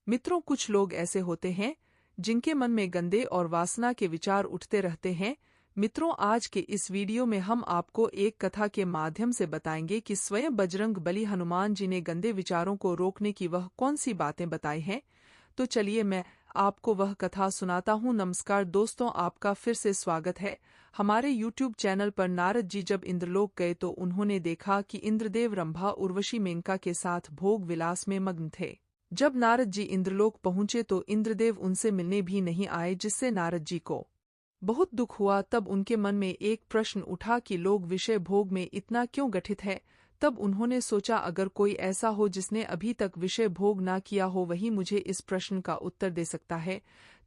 मित्रों, कुछ लोग ऐसे होते हैं जिनके मन में गंदे और वासना के विचार उठते रहते हैं। मित्रों, आज के इस वीडियो में हम आपको एक कथा के माध्यम से बताएंगे कि स्वयं बजरंग बली हनुमान जी ने गंदे विचारों को रोकने की वह कौन सी बातें बताई हैं। तो चलिए मैं आपको वह कथा सुनाता हूँ। नमस्कार दोस्तों, आपका फिर से स्वागत है हमारे YouTube चैनल पर। नारद जी जब इंद्रलोक गए तो उन्होंने देखा कि इंद्रदेव रंभा उर्वशी मेनका के साथ भोग विलास में मग्न थे। जब नारद जी इंद्रलोक पहुंचे तो इंद्रदेव उनसे मिलने भी नहीं आए, जिससे नारद जी को बहुत दुख हुआ। तब उनके मन में एक प्रश्न उठा कि लोग विषय भोग में इतना क्यों गठित है। तब उन्होंने सोचा, अगर कोई ऐसा हो जिसने अभी तक विषय भोग ना किया हो, वही मुझे इस प्रश्न का उत्तर दे सकता है।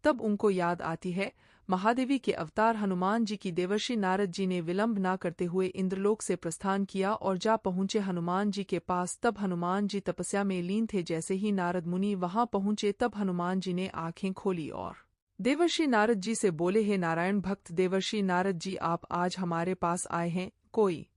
तब उनको याद आती है महादेवी के अवतार हनुमान जी की। देवर्षि नारद जी ने विलंब ना करते हुए इंद्रलोक से प्रस्थान किया और जा पहुंचे हनुमान जी के पास। तब हनुमान जी तपस्या में लीन थे। जैसे ही नारद मुनि वहां पहुंचे तब हनुमान जी ने आंखें खोली और देवर्षि नारद जी से बोले, हे नारायण भक्त देवर्षि नारद जी, आप आज हमारे पास आए हैं। कोई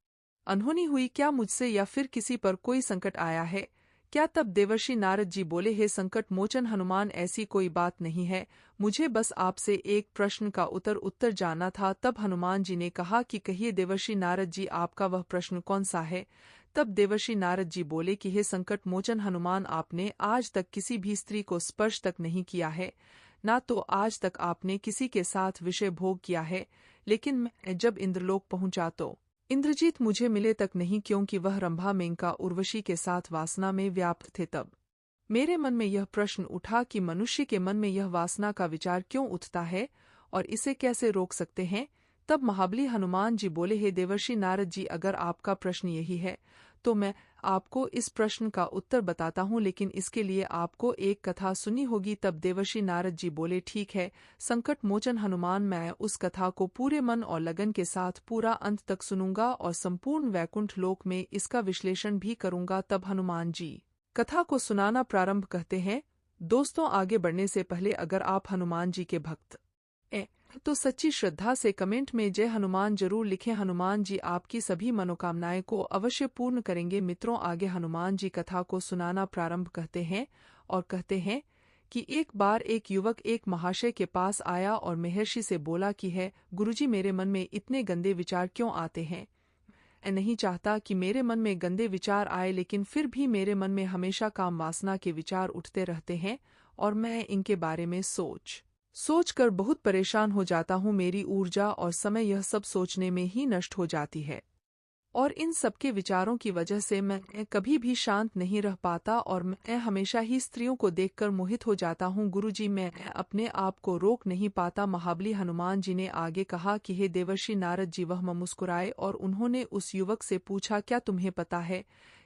अनहोनी हुई क्या मुझसे, या फिर किसी पर कोई संकट आया है क्या? तब देवर्षि नारद जी बोले, हे संकट मोचन हनुमान, ऐसी कोई बात नहीं है। मुझे बस आपसे एक प्रश्न का उत्तर जानना था। तब हनुमान जी ने कहा कि कहिए देवर्षि नारद जी, आपका वह प्रश्न कौन सा है? तब देवर्षि नारद जी बोले कि हे संकट मोचन हनुमान, आपने आज तक किसी भी स्त्री को स्पर्श तक नहीं किया है, ना तो आज तक आपने किसी के साथ विषय भोग किया है। लेकिन मैं जब इंद्रलोक पहुंचा तो इंद्रजीत मुझे मिले तक नहीं, क्योंकि वह रंभा मेनका उर्वशी के साथ वासना में व्याप्त थे। तब मेरे मन में यह प्रश्न उठा कि मनुष्य के मन में यह वासना का विचार क्यों उठता है और इसे कैसे रोक सकते हैं। तब महाबली हनुमान जी बोले, हे देवर्षि नारद जी, अगर आपका प्रश्न यही है तो मैं आपको इस प्रश्न का उत्तर बताता हूँ, लेकिन इसके लिए आपको एक कथा सुननी होगी। तब देवर्षि नारद जी बोले, ठीक है संकट मोचन हनुमान, मैं उस कथा को पूरे मन और लगन के साथ पूरा अंत तक सुनूंगा और संपूर्ण वैकुंठ लोक में इसका विश्लेषण भी करूंगा। तब हनुमान जी कथा को सुनाना प्रारंभ करते हैं। दोस्तों, आगे बढ़ने से पहले अगर आप हनुमान जी के भक्त तो सच्ची श्रद्धा से कमेंट में जय हनुमान जरूर लिखें। हनुमान जी आपकी सभी मनोकामनाएं को अवश्य पूर्ण करेंगे। मित्रों, आगे हनुमान जी कथा को सुनाना प्रारंभ करते हैं और कहते हैं कि एक बार एक युवक एक महाशय के पास आया और महर्षि से बोला कि है गुरुजी, मेरे मन में इतने गंदे विचार क्यों आते हैं। मैं नहीं चाहता कि मेरे मन में गंदे विचार आए, लेकिन फिर भी मेरे मन में हमेशा काम वासना के विचार उठते रहते हैं और मैं इनके बारे में सोच कर बहुत परेशान हो जाता हूँ। मेरी ऊर्जा और समय यह सब सोचने में ही नष्ट हो जाती है और इन सबके विचारों की वजह से मैं कभी भी शांत नहीं रह पाता और मैं हमेशा ही स्त्रियों को देखकर मोहित हो जाता हूँ। गुरुजी, मैं अपने आप को रोक नहीं पाता। महाबली हनुमान जी ने आगे कहा कि हे देवर्षि नारद जी, वह मुस्कुराए और उन्होंने उस युवक से पूछा, क्या तुम्हें पता है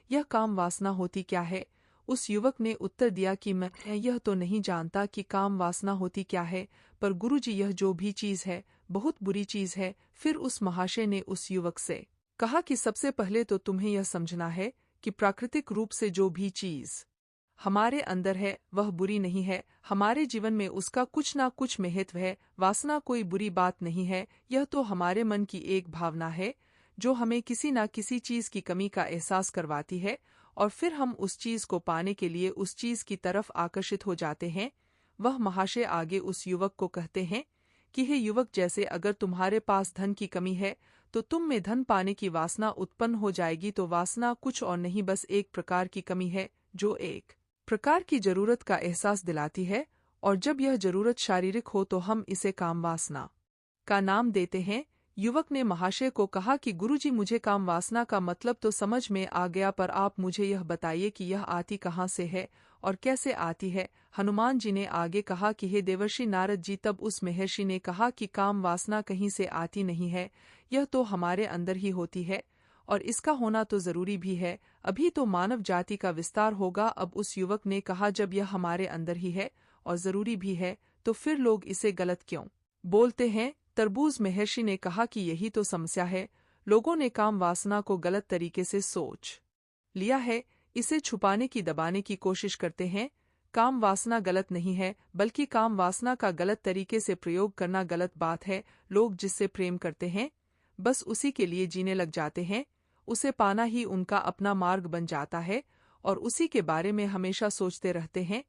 यह काम वासना होती क्या है? उस युवक ने उत्तर दिया कि मैं यह तो नहीं जानता कि काम वासना होती क्या है, पर गुरुजी यह जो भी चीज है बहुत बुरी चीज है। फिर उस महाशय ने उस युवक से कहा कि सबसे पहले तो तुम्हें यह समझना है कि प्राकृतिक रूप से जो भी चीज हमारे अंदर है वह बुरी नहीं है। हमारे जीवन में उसका कुछ ना कुछ महत्व है। वासना कोई बुरी बात नहीं है, यह तो हमारे मन की एक भावना है जो हमें किसी ना किसी चीज की कमी का एहसास करवाती है और फिर हम उस चीज को पाने के लिए उस चीज की तरफ आकर्षित हो जाते हैं। वह महाशय आगे उस युवक को कहते हैं कि हे युवक, जैसे अगर तुम्हारे पास धन की कमी है तो तुम में धन पाने की वासना उत्पन्न हो जाएगी। तो वासना कुछ और नहीं, बस एक प्रकार की कमी है जो एक प्रकार की जरूरत का एहसास दिलाती है, और जब यह जरूरत शारीरिक हो तो हम इसे काम वासना का नाम देते हैं। युवक ने महाशय को कहा कि गुरुजी, मुझे काम वासना का मतलब तो समझ में आ गया, पर आप मुझे यह बताइए कि यह आती कहाँ से है और कैसे आती है। हनुमान जी ने आगे कहा कि हे देवर्षि नारद जी, तब उस महर्षि ने कहा कि काम वासना कहीं से आती नहीं है, यह तो हमारे अंदर ही होती है और इसका होना तो जरूरी भी है। अभी तो मानव जाति का विस्तार होगा। अब उस युवक ने कहा, जब यह हमारे अंदर ही है और जरूरी भी है तो फिर लोग इसे गलत क्यों बोलते हैं? तरबूज महर्षि ने कहा कि यही तो समस्या है, लोगों ने काम वासना को गलत तरीके से सोच लिया है, इसे छुपाने की दबाने की कोशिश करते हैं। काम वासना गलत नहीं है, बल्कि काम वासना का गलत तरीके से प्रयोग करना गलत बात है। लोग जिससे प्रेम करते हैं बस उसी के लिए जीने लग जाते हैं, उसे पाना ही उनका अपना मार्ग बन जाता है और उसी के बारे में हमेशा सोचते रहते हैं।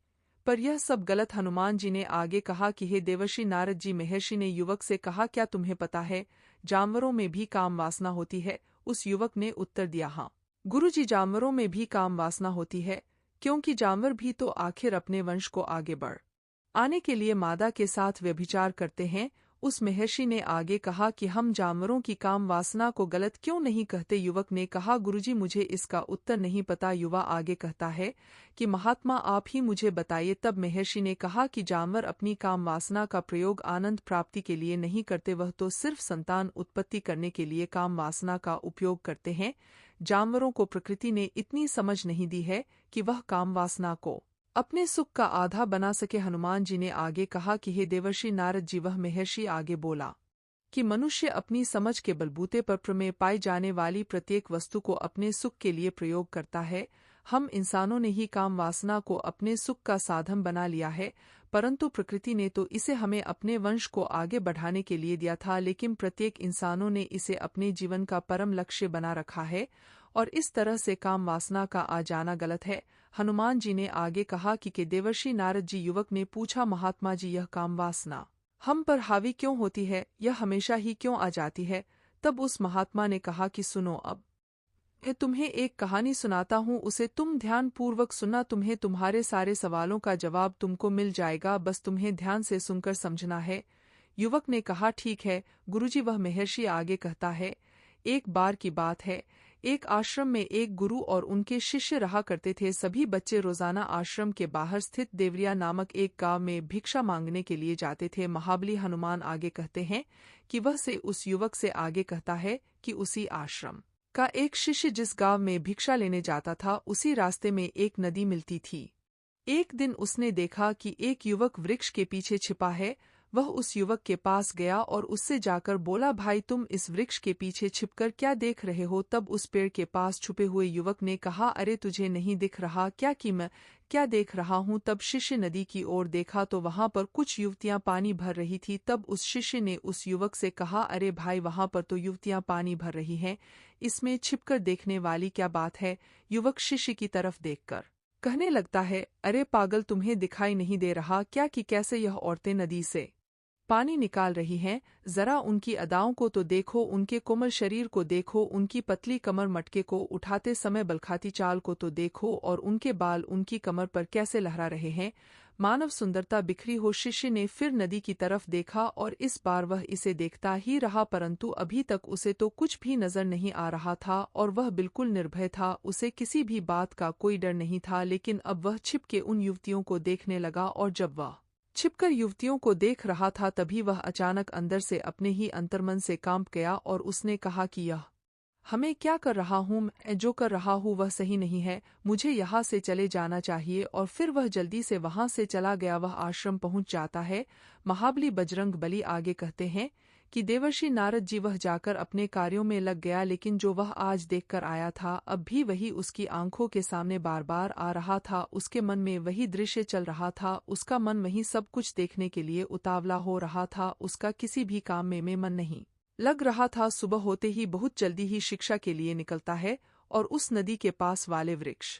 पर यह सब गलत। हनुमान जी ने आगे कहा कि हे देवर्षि नारद जी, महर्षि ने युवक से कहा, क्या तुम्हें पता है जानवरों में भी काम वासना होती है? उस युवक ने उत्तर दिया, हाँ गुरुजी, जानवरों में भी काम वासना होती है, क्योंकि जानवर भी तो आखिर अपने वंश को आगे बढ़ आने के लिए मादा के साथ व्यभिचार करते हैं। उस महर्षि ने आगे कहा कि हम जानवरों की काम वासना को गलत क्यों नहीं कहते? युवक ने कहा, गुरुजी मुझे इसका उत्तर नहीं पता। युवा आगे कहता है कि महात्मा आप ही मुझे बताइए। तब महर्षि ने कहा कि जानवर अपनी काम वासना का प्रयोग आनंद प्राप्ति के लिए नहीं करते, वह तो सिर्फ संतान उत्पत्ति करने के लिए काम वासना का उपयोग करते हैं। जानवरों को प्रकृति ने इतनी समझ नहीं दी है कि वह काम वासना को अपने सुख का आधा बना सके। हनुमान जी ने आगे कहा कि हे देवर्षि नारद जी, वह महर्षि आगे बोला कि मनुष्य अपनी समझ के बलबूते पर प्रमेय पाई जाने वाली प्रत्येक वस्तु को अपने सुख के लिए प्रयोग करता है। हम इंसानों ने ही काम वासना को अपने सुख का साधन बना लिया है, परंतु प्रकृति ने तो इसे हमें अपने वंश को आगे बढ़ाने के लिए दिया था, लेकिन प्रत्येक इंसानों ने इसे अपने जीवन का परम लक्ष्य बना रखा है और इस तरह से काम वासना का आ जाना गलत है। हनुमान जी ने आगे कहा कि देवर्षि नारद जी, युवक ने पूछा, महात्मा जी यह काम वासना हम पर हावी क्यों होती है? यह हमेशा ही क्यों आ जाती है? तब उस महात्मा ने कहा कि सुनो, अब मैं तुम्हें एक कहानी सुनाता हूँ, उसे तुम ध्यान पूर्वक सुनना। तुम्हें तुम्हारे सारे सवालों का जवाब तुमको मिल जाएगा, बस तुम्हें ध्यान से सुनकर समझना है। युवक ने कहा, ठीक है गुरुजी। वह महर्षि आगे कहता है, एक बार की बात है, एक आश्रम में एक गुरु और उनके शिष्य रहा करते थे। सभी बच्चे रोजाना आश्रम के बाहर स्थित देवरिया नामक एक गांव में भिक्षा मांगने के लिए जाते थे। महाबली हनुमान आगे कहते हैं कि वह से उस युवक से आगे कहता है कि उसी आश्रम का एक शिष्य जिस गांव में भिक्षा लेने जाता था, उसी रास्ते में एक नदी मिलती थी। एक दिन उसने देखा कि एक युवक वृक्ष के पीछे छिपा है। वह उस युवक के पास गया और उससे जाकर बोला, भाई तुम इस वृक्ष के पीछे छिपकर क्या देख रहे हो? तब उस पेड़ के पास छुपे हुए युवक ने कहा, अरे तुझे नहीं दिख रहा क्या कि मैं क्या देख रहा हूँ? तब शिष्य नदी की ओर देखा तो वहां पर कुछ युवतियां पानी भर रही थी। तब उस शिष्य ने उस युवक से कहा, अरे भाई वहां पर तो युवतियां पानी भर रही हैं, इसमें छिपकर देखने वाली क्या बात है? युवक शिष्य की तरफ देखकर कहने लगता है, अरे पागल, तुम्हें दिखाई नहीं दे रहा क्या कि कैसे यह औरतें नदी से पानी निकाल रही हैं? जरा उनकी अदाओं को तो देखो, उनके कोमल शरीर को देखो, उनकी पतली कमर मटके को उठाते समय बलखाती चाल को तो देखो, और उनके बाल उनकी कमर पर कैसे लहरा रहे हैं, मानव सुंदरता बिखरी हो। शिष्य ने फिर नदी की तरफ देखा और इस बार वह इसे देखता ही रहा, परंतु अभी तक उसे तो कुछ भी नजर नहीं आ रहा था और वह बिल्कुल निर्भय था। उसे किसी भी बात का कोई डर नहीं था, लेकिन अब वह छिप के उन युवतियों को देखने लगा और जब वह छिपकर युवतियों को देख रहा था तभी वह अचानक अंदर से अपने ही अंतर्मन से कांप गया और उसने कहा कि यह हमें क्या कर रहा हूँ मैं? जो कर रहा हूँ वह सही नहीं है, मुझे यहाँ से चले जाना चाहिए। और फिर वह जल्दी से वहाँ से चला गया। वह आश्रम पहुँच जाता है। महाबली बजरंग बली आगे कहते हैं कि देवर्षि नारद जी, वह जाकर अपने कार्यों में लग गया, लेकिन जो वह आज देखकर आया था अब भी वही उसकी आंखों के सामने बार बार आ रहा था। उसके मन में वही दृश्य चल रहा था। उसका मन वही सब कुछ देखने के लिए उतावला हो रहा था। उसका किसी भी काम में मन नहीं लग रहा था। सुबह होते ही बहुत जल्दी ही शिक्षा के लिए निकलता है और उस नदी के पास वाले वृक्ष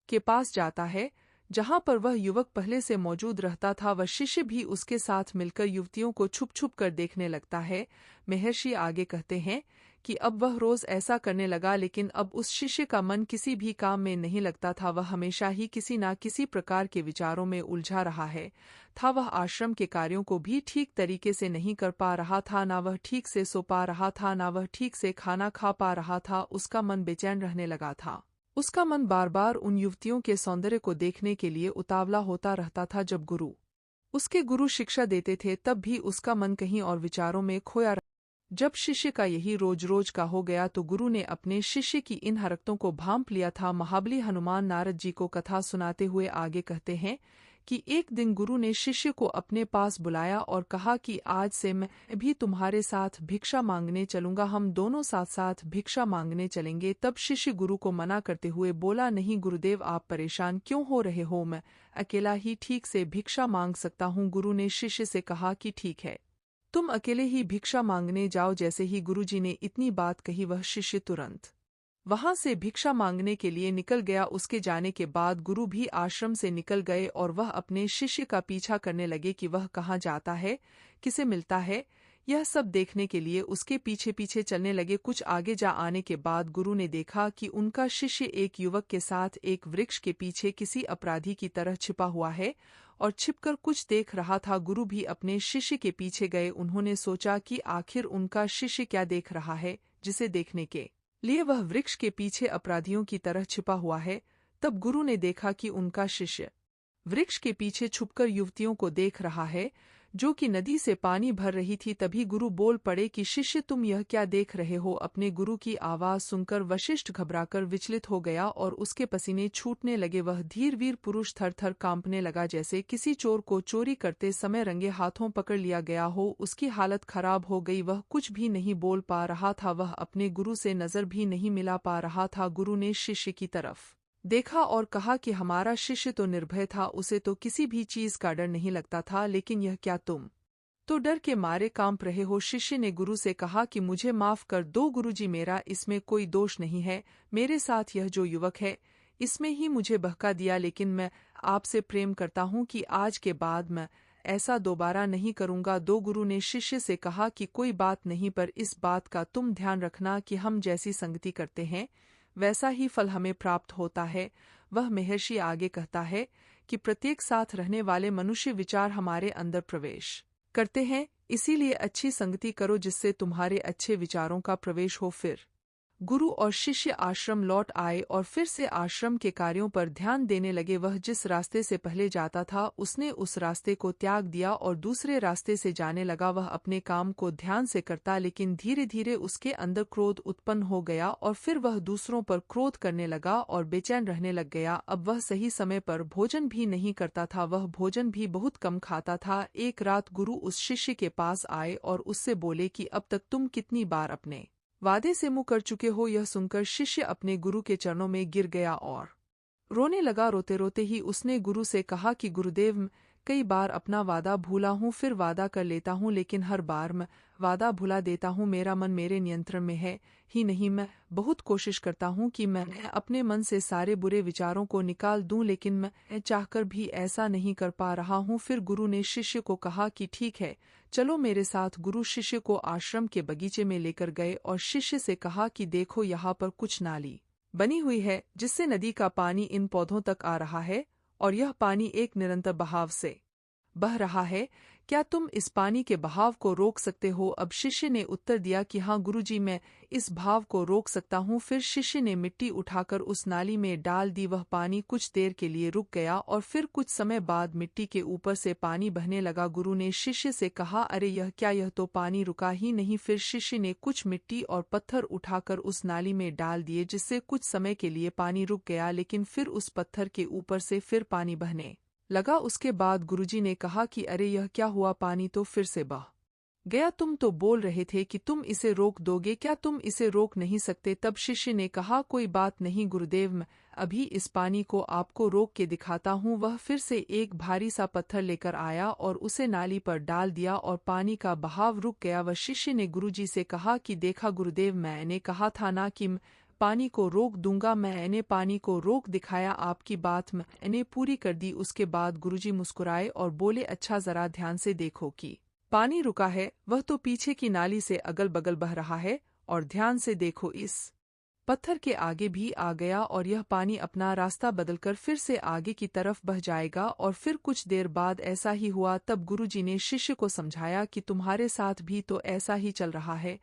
के पास जाता है जहां पर वह युवक पहले से मौजूद रहता था। वह शिष्य भी उसके साथ मिलकर युवतियों को छुप छुप कर देखने लगता है। महर्षि आगे कहते हैं कि अब वह रोज ऐसा करने लगा, लेकिन अब उस शिष्य का मन किसी भी काम में नहीं लगता था। वह हमेशा ही किसी न किसी प्रकार के विचारों में उलझा रहा है था। वह आश्रम के कार्यों को भी ठीक तरीके से नहीं कर पा रहा था, ना वह ठीक से सो पा रहा था, ना वह ठीक से खाना खा पा रहा था। उसका मन बेचैन रहने लगा था। उसका मन बार बार उन युवतियों के सौंदर्य को देखने के लिए उतावला होता रहता था। जब उसके गुरु शिक्षा देते थे तब भी उसका मन कहीं और विचारों में खोया रहा। जब शिष्य का यही रोज रोज का हो गया तो गुरु ने अपने शिष्य की इन हरकतों को भांप लिया था। महाबली हनुमान नारद जी को कथा सुनाते हुए आगे कहते हैं कि एक दिन गुरु ने शिष्य को अपने पास बुलाया और कहा कि आज से मैं भी तुम्हारे साथ भिक्षा मांगने चलूंगा, हम दोनों साथ साथ भिक्षा मांगने चलेंगे। तब शिष्य गुरु को मना करते हुए बोला, नहीं गुरुदेव, आप परेशान क्यों हो रहे हो, मैं अकेला ही ठीक से भिक्षा मांग सकता हूँ। गुरु ने शिष्य से कहा कि ठीक है, तुम अकेले ही भिक्षा मांगने जाओ। जैसे ही गुरुजी ने इतनी बात कही वह शिष्य तुरंत वहां से भिक्षा मांगने के लिए निकल गया। उसके जाने के बाद गुरु भी आश्रम से निकल गए और वह अपने शिष्य का पीछा करने लगे कि वह कहाँ जाता है, किसे मिलता है। यह सब देखने के लिए उसके पीछे पीछे चलने लगे। कुछ आगे जा आने के बाद गुरु ने देखा कि उनका शिष्य एक युवक के साथ एक वृक्ष के पीछे किसी अपराधी की तरह छिपा हुआ है और छिपकर कुछ देख रहा था। गुरु भी अपने शिष्य के पीछे गए। उन्होंने सोचा कि आखिर उनका शिष्य क्या देख रहा है जिसे देखने के लिए वह वृक्ष के पीछे अपराधियों की तरह छिपा हुआ है। तब गुरु ने देखा कि उनका शिष्य वृक्ष के पीछे छुपकर युवतियों को देख रहा है जो कि नदी से पानी भर रही थी। तभी गुरु बोल पड़े कि शिष्य, तुम यह क्या देख रहे हो? अपने गुरु की आवाज सुनकर वशिष्ठ घबराकर विचलित हो गया और उसके पसीने छूटने लगे। वह धीरवीर पुरुष थर थर कांपने लगा, जैसे किसी चोर को चोरी करते समय रंगे हाथों पकड़ लिया गया हो। उसकी हालत खराब हो गई, वह कुछ भी नहीं बोल पा रहा था, वह अपने गुरु से नजर भी नहीं मिला पा रहा था। गुरु ने शिष्य की तरफ देखा और कहा कि हमारा शिष्य तो निर्भय था, उसे तो किसी भी चीज का डर नहीं लगता था, लेकिन यह क्या, तुम तो डर के मारे कांप रहे हो? शिष्य ने गुरु से कहा कि मुझे माफ कर दो गुरुजी, मेरा इसमें कोई दोष नहीं है। मेरे साथ यह जो युवक है इसमें ही मुझे बहका दिया, लेकिन मैं आपसे प्रेम करता हूँ कि आज के बाद मैं ऐसा दोबारा नहीं करूँगा। दो गुरु ने शिष्य से कहा कि कोई बात नहीं, पर इस बात का तुम ध्यान रखना कि हम जैसी संगति करते हैं वैसा ही फल हमें प्राप्त होता है। वह महर्षि आगे कहता है कि प्रत्येक साथ रहने वाले मनुष्य विचार हमारे अंदर प्रवेश करते हैं, इसीलिए अच्छी संगति करो जिससे तुम्हारे अच्छे विचारों का प्रवेश हो। फिर गुरु और शिष्य आश्रम लौट आए और फिर से आश्रम के कार्यों पर ध्यान देने लगे। वह जिस रास्ते से पहले जाता था उसने उस रास्ते को त्याग दिया और दूसरे रास्ते से जाने लगा। वह अपने काम को ध्यान से करता, लेकिन धीरे धीरे उसके अंदर क्रोध उत्पन्न हो गया और फिर वह दूसरों पर क्रोध करने लगा और बेचैन रहने लग गया। अब वह सही समय पर भोजन भी नहीं करता था, वह भोजन भी बहुत कम खाता था। एक रात गुरु उस शिष्य के पास आए और उससे बोले कि अब तक तुम कितनी बार अपने वादे से मुँह कर चुके हो? यह सुनकर शिष्य अपने गुरु के चरणों में गिर गया और रोने लगा। रोते रोते ही उसने गुरु से कहा कि गुरुदेव, कई बार अपना वादा भूला हूँ, फिर वादा कर लेता हूँ, लेकिन हर बार मैं वादा भुला देता हूँ। मेरा मन मेरे नियंत्रण में है ही नहीं। मैं बहुत कोशिश करता हूँ कि मैं अपने मन से सारे बुरे विचारों को निकाल दूं, लेकिन मैं चाहकर भी ऐसा नहीं कर पा रहा हूँ। फिर गुरु ने शिष्य को कहा कि ठीक है, चलो मेरे साथ। गुरु शिष्य को आश्रम के बगीचे में लेकर गए और शिष्य से कहा कि देखो, यहाँ पर कुछ नाली बनी हुई है जिससे नदी का पानी इन पौधों तक आ रहा है और यह पानी एक निरंतर बहाव से बह रहा है। क्या तुम इस पानी के बहाव को रोक सकते हो? अब शिष्य ने उत्तर दिया कि हाँ गुरुजी, मैं इस भाव को रोक सकता हूँ। फिर शिष्य ने मिट्टी उठाकर उस नाली में डाल दी। वह पानी कुछ देर के लिए रुक गया और फिर कुछ समय बाद मिट्टी के ऊपर से पानी बहने लगा। गुरु ने शिष्य से कहा, अरे यह क्या, यह तो पानी रुका ही नहीं। फिर शिष्य ने कुछ मिट्टी और पत्थर उठाकर उस नाली में डाल दिए, जिससे कुछ समय के लिए पानी रुक गया, लेकिन फिर उस पत्थर के ऊपर से फिर पानी बहने लगा। उसके बाद गुरुजी ने कहा कि अरे यह क्या हुआ, पानी तो फिर से बह गया। तुम तो बोल रहे थे कि तुम इसे रोक दोगे, क्या तुम इसे रोक नहीं सकते? तब शिष्य ने कहा, कोई बात नहीं गुरुदेव, मैं अभी इस पानी को आपको रोक के दिखाता हूँ। वह फिर से एक भारी सा पत्थर लेकर आया और उसे नाली पर डाल दिया और पानी का बहाव रुक गया। वह शिष्य ने गुरुजी से कहा कि देखा गुरुदेव, मैंने कहा था ना कि पानी को रोक दूंगा, मैंने पानी को रोक दिखाया, आपकी बात मैंने पूरी कर दी। उसके बाद गुरुजी मुस्कुराए और बोले, अच्छा जरा ध्यान से देखो कि पानी रुका है, वह तो पीछे की नाली से अगल बगल बह रहा है, और ध्यान से देखो इस पत्थर के आगे भी आ गया और यह पानी अपना रास्ता बदलकर फिर से आगे की तरफ बह जाएगा। और फिर कुछ देर बाद ऐसा ही हुआ। तब गुरुजी ने शिष्य को समझाया कि तुम्हारे साथ भी तो ऐसा ही चल रहा है,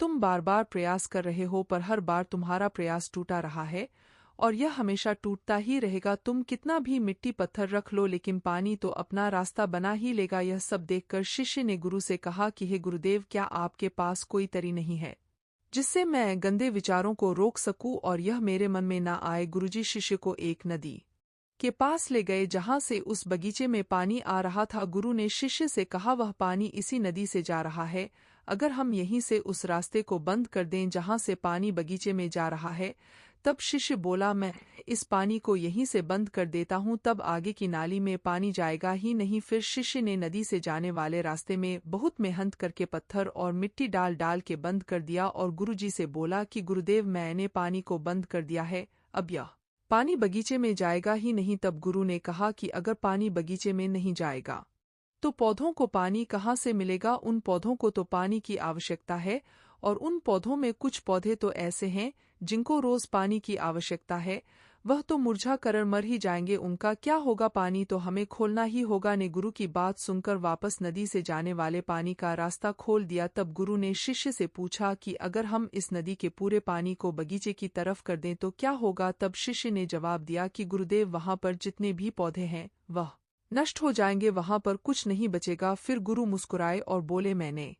तुम बार बार प्रयास कर रहे हो पर हर बार तुम्हारा प्रयास टूटा रहा है और यह हमेशा टूटता ही रहेगा। तुम कितना भी मिट्टी पत्थर रख लो, लेकिन पानी तो अपना रास्ता बना ही लेगा। यह सब देखकर शिष्य ने गुरु से कहा कि हे गुरुदेव, क्या आपके पास कोई तरी नहीं है जिससे मैं गंदे विचारों को रोक सकूं और यह मेरे मन में ना आए? गुरुजी शिष्य को एक नदी के पास ले गए जहां से उस बगीचे में पानी आ रहा था। गुरु ने शिष्य से कहा, वह पानी इसी नदी से जा रहा है, अगर हम यहीं से उस रास्ते को बंद कर दें जहां से पानी बगीचे में जा रहा है, तब शिष्य बोला, मैं इस पानी को यहीं से बंद कर देता हूँ, तब आगे की नाली में पानी जाएगा ही नहीं। फिर शिष्य ने नदी से जाने वाले रास्ते में बहुत मेहनत करके पत्थर और मिट्टी डाल डाल के बंद कर दिया और गुरुजी से बोला कि गुरुदेव, मैंने पानी को बंद कर दिया है, अब यह पानी बगीचे में जाएगा ही नहीं। तब गुरु ने कहा कि अगर पानी बगीचे में नहीं जाएगा तो पौधों को पानी कहाँ से मिलेगा? उन पौधों को तो पानी की आवश्यकता है, और उन पौधों में कुछ पौधे तो ऐसे हैं जिनको रोज पानी की आवश्यकता है, वह तो मुरझा कर मर ही जाएंगे, उनका क्या होगा? पानी तो हमें खोलना ही होगा। ने गुरु की बात सुनकर वापस नदी से जाने वाले पानी का रास्ता खोल दिया। तब गुरु ने शिष्य से पूछा कि अगर हम इस नदी के पूरे पानी को बगीचे की तरफ कर दें तो क्या होगा? तब शिष्य ने जवाब दिया कि गुरुदेव, वहां पर जितने भी पौधे हैं वह नष्ट हो जाएंगे, वहां पर कुछ नहीं बचेगा। फिर गुरु मुस्कुराए और बोले, मैंने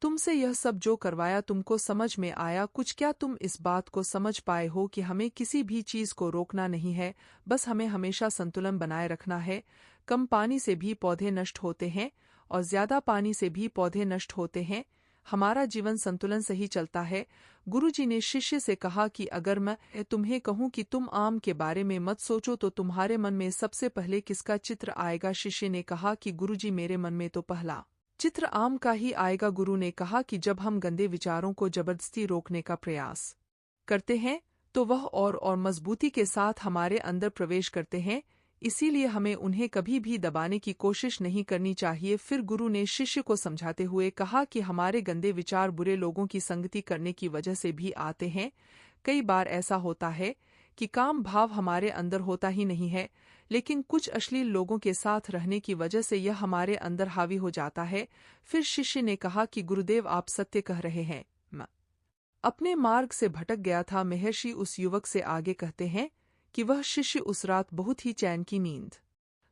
तुमसे यह सब जो करवाया तुमको समझ में आया कुछ? क्या तुम इस बात को समझ पाए हो कि हमें किसी भी चीज को रोकना नहीं है, बस हमें हमेशा संतुलन बनाए रखना है। कम पानी से भी पौधे नष्ट होते हैं और ज्यादा पानी से भी पौधे नष्ट होते हैं। हमारा जीवन संतुलन से ही चलता है। गुरुजी ने शिष्य से कहा कि अगर मैं तुम्हें कहूं कि तुम आम के बारे में मत सोचो तो तुम्हारे मन में सबसे पहले किसका चित्र आएगा? शिष्य ने कहा कि गुरुजी, मेरे मन में तो पहला चित्र आम का ही आएगा। गुरु ने कहा कि जब हम गंदे विचारों को जबरदस्ती रोकने का प्रयास करते हैं तो वह और मजबूती के साथ हमारे अंदर प्रवेश करते हैं, इसीलिए हमें उन्हें कभी भी दबाने की कोशिश नहीं करनी चाहिए। फिर गुरु ने शिष्य को समझाते हुए कहा कि हमारे गंदे विचार बुरे लोगों की संगति करने की वजह से भी आते हैं। कई बार ऐसा होता है कि काम भाव हमारे अंदर होता ही नहीं है, लेकिन कुछ अश्लील लोगों के साथ रहने की वजह से यह हमारे अंदर हावी हो जाता है। फिर शिष्य ने कहा कि गुरुदेव, आप सत्य कह रहे हैं, मैं अपने मार्ग से भटक गया था। महर्षि उस युवक से आगे कहते हैं कि वह शिष्य उस रात बहुत ही चैन की नींद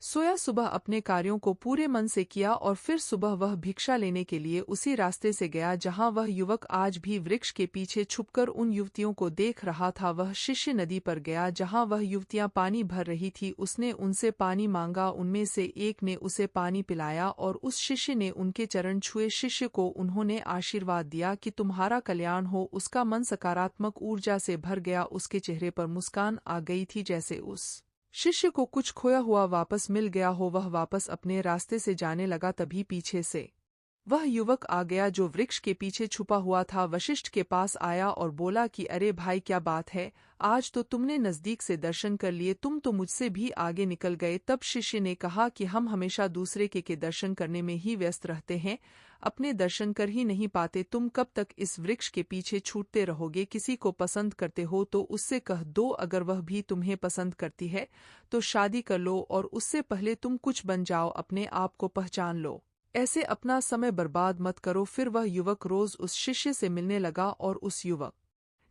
सोया, सुबह अपने कार्यों को पूरे मन से किया और फिर सुबह वह भिक्षा लेने के लिए उसी रास्ते से गया जहां वह युवक आज भी वृक्ष के पीछे छुपकर उन युवतियों को देख रहा था। वह शिष्य नदी पर गया जहां वह युवतियां पानी भर रही थी। उसने उनसे पानी मांगा, उनमें से एक ने उसे पानी पिलाया और उस शिष्य ने उनके चरण छुए। शिष्य को उन्होंने आशीर्वाद दिया कि तुम्हारा कल्याण हो। उसका मन सकारात्मक ऊर्जा से भर गया, उसके चेहरे पर मुस्कान आ गई थी जैसे उस शिष्य को कुछ खोया हुआ वापस मिल गया हो। वह वापस अपने रास्ते से जाने लगा, तभी पीछे से वह युवक आ गया जो वृक्ष के पीछे छुपा हुआ था। वशिष्ठ के पास आया और बोला कि अरे भाई, क्या बात है, आज तो तुमने नजदीक से दर्शन कर लिए, तुम तो मुझसे भी आगे निकल गए। तब शिष्य ने कहा कि हम हमेशा दूसरे के दर्शन करने में ही व्यस्त रहते हैं, अपने दर्शन कर ही नहीं पाते। तुम कब तक इस वृक्ष के पीछे छूटते रहोगे? किसी को पसंद करते हो तो उससे कह दो, अगर वह भी तुम्हें पसंद करती है तो शादी कर लो, और उससे पहले तुम कुछ बन जाओ, अपने आप को पहचान लो। ऐसे अपना समय बर्बाद मत करो। फिर वह युवक रोज उस शिष्य से मिलने लगा और उस युवक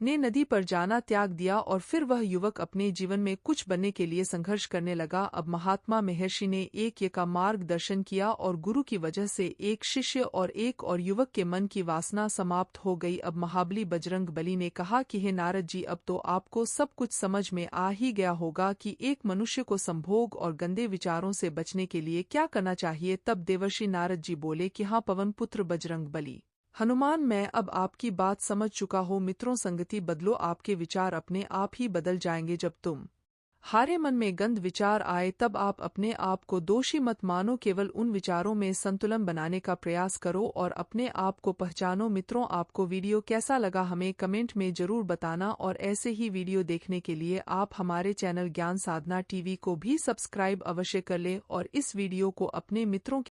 ने नदी पर जाना त्याग दिया और फिर वह युवक अपने जीवन में कुछ बनने के लिए संघर्ष करने लगा। अब महात्मा महर्षि ने एक का मार्गदर्शन किया और गुरु की वजह से एक शिष्य और एक और युवक के मन की वासना समाप्त हो गई। अब महाबली बजरंग बली ने कहा कि हे नारद जी, अब तो आपको सब कुछ समझ में आ ही गया होगा कि एक मनुष्य को संभोग और गंदे विचारों से बचने के लिए क्या करना चाहिए। तब देवर्षि नारद जी बोले कि हाँ पवन पुत्र बजरंग बली, हनुमान, मैं अब आपकी बात समझ चुका हूँ। मित्रों, संगति बदलो, आपके विचार अपने आप ही बदल जाएंगे। जब तुम हारे मन में गंद विचार आए तब आप अपने आप को दोषी मत मानो, केवल उन विचारों में संतुलन बनाने का प्रयास करो और अपने आप को पहचानो। मित्रों, आपको वीडियो कैसा लगा हमें कमेंट में जरूर बताना, और ऐसे ही वीडियो देखने के लिए आप हमारे चैनल ज्ञान साधना टीवी को भी सब्सक्राइब अवश्य कर लें और इस वीडियो को अपने मित्रों